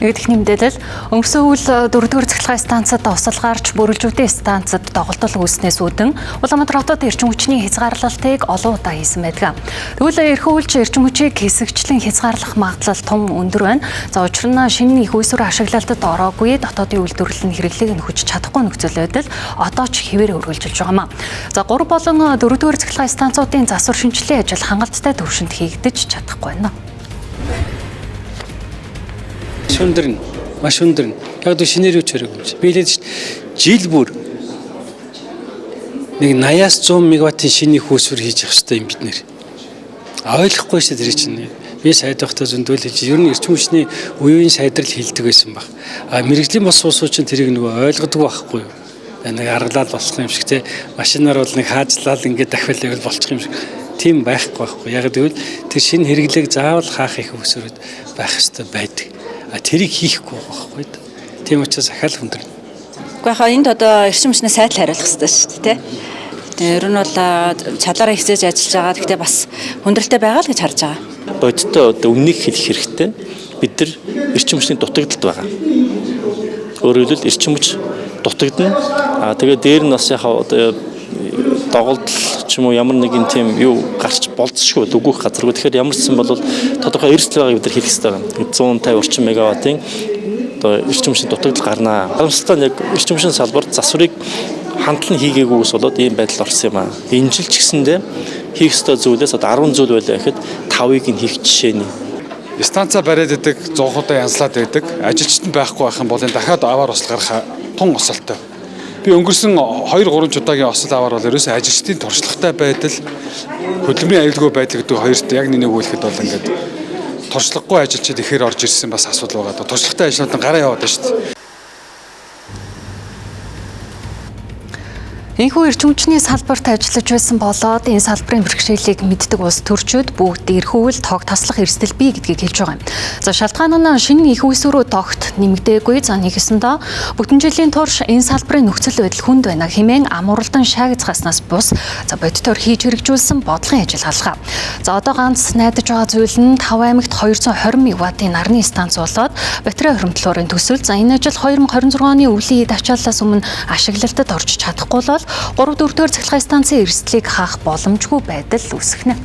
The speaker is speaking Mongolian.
Нэгдүгээр мэдээлэл өнгөрсөн үйл 4-р цахилгаан станцад усал гарч бүрэлдэхүүн станцад доголдол үүснээс үүдэн Улаанбаатар хотод эрчим хүчний хязгаарлалтыг олон удаа хийсэн байдаг. Тэгвэл эрхүү үйлч эрчим хүчийг хэсэгчлэн хязгаарлах магадлал тун өндөр байна. За учир нь шинэ их үүсвэр ашиглалтад ороогүй дотоодын үйлдвэрлэл нь хэрэглээг нь хүчиж чадахгүй нөхцөл байдал одоо ч хэвээр өргөлжилж байгаамаа. За 3 болон 4-р цахилгаан станцуудын засвар шинжилгээ ажил хангалттай төвшөнд хийгдэж чадахгүй байна. Шүндэрнэ, маш шүндэрнэ. Яг л шинээр юу ч хэрэггүй юм шиг. Би хэлээд жил бүр нэг 80-аас 100 мегаваттын шинэ их үүсвэр хийж явах хэрэгтэй юм бид нэр. Ойлгохгүй шүү дээ тэр чинь. Би сайд байхдаа зөндөл хэлж ер нь эрчим хүчний үеийн сайдрал хилдэг байсан баг. Мэргэжлийн бос улсууд чинь тэрийг нөгөө ойлгодог байхгүй юу? Нэг аргалал болох юм шиг те машинаар бол нэг хаажлал ингээд дахиад явал болчих юм шиг. Тийм байхгүй. Яг гэвэл тэр шинэ хэрэглээг заавал хаах их үүсвэрүүд байх хэрэгтэй байдаг. Тэрийг хийхгүй байхгүй. Тийм учраас ахаал хүндэр. Гэхдээ энд одоо эрчим хүчнээ сайдл хариулах хэрэгтэй шүү дээ, тий. Ер нь бол чадлаараа хичээж ажиллаж байгаа. Гэхдээ бас хүндрэлтэй байгаа л гэж харж байгаа. Бодиттой одоо өмнөх хэлэх хэрэгтэй. Бид нар эрчим хүчний дутагдалд байгаа. Өөрөөр хэлбэл эрчим хүч дутагдана. Тэгээд дээр нь бас яг одоо доголдол ч юм уу ямар нэгэн тийм юу гарч болцсохгүй үгүйх газаргүй. Тэгэхээр ямар ч юм бол тодорхой эрсдэл байгааг бид нар хийх хэрэгтэй байна. 150 орчим мегаваттын одоо эрчим хүчний дутагдал гарнаа. Харамсалтай нь яг эрчим хүчний салбарт засварыг хандлан хийгээгүйгээс болоод ийм байдал орсон юм аа. Энэ жил ч гэсэндээ хийх ёстой зүйлээс одоо 10 зүйл байлаа гэхэд 5-ыг нь хийх жишээний. Станца бариад идэг, зоохуудаа янзлаад байдаг. Ажилчид нь байхгүй байх юм бол энэ дахиад аваар осол гарах тун осолтой. Би өнгөрсөн 2-3 удаагийн осол аваар бол ерөөсөө ажилчдын туршлагатай байдал, хөдөлмөрийн аюулгүй байдал гэдэг хоёрт яг нэг үйлэхэд бол ингээд туршлагагүй ажилчид ихээр орж ирсэн бас асуудал байгаа. Туршлагатай ажилтнууд гараа яваад байна шүү дээ. Энэхүү эрчим хүчний салбарт ажиллаж байсан болоод энэ салбарын бэрхшээлийг мэддэг улс төрчид бүгд эрхүүл тог таслах эрсдэл бий гэдгийг хэлж байгаа юм. За шалтгаан нь шинэ их үүсвэрүүд огт нэмэгдээгүй. За нэгсэндээ бүтэн жилийн турш энэ салбарын нөхцөл байдал хүнд байна хэмээн амуралдан шаагцгаснаас бус за бодитоор хийж хэрэгжүүлсэн бодлогын ажиллагаа. За одоо ганц найдаж байгаа зүйл нь Тав аймагт 220 мегаваттын нарны станц болоод батарей хоримтлуурын төсөл. За энэ ажил 2026 оны өвлийн эд ачааллаас өмнө ашиглалтад орж чадахгүй бол 3-4-р цахилгаан станцын эрсдлийг хаах боломжгүй байдал үүснэ.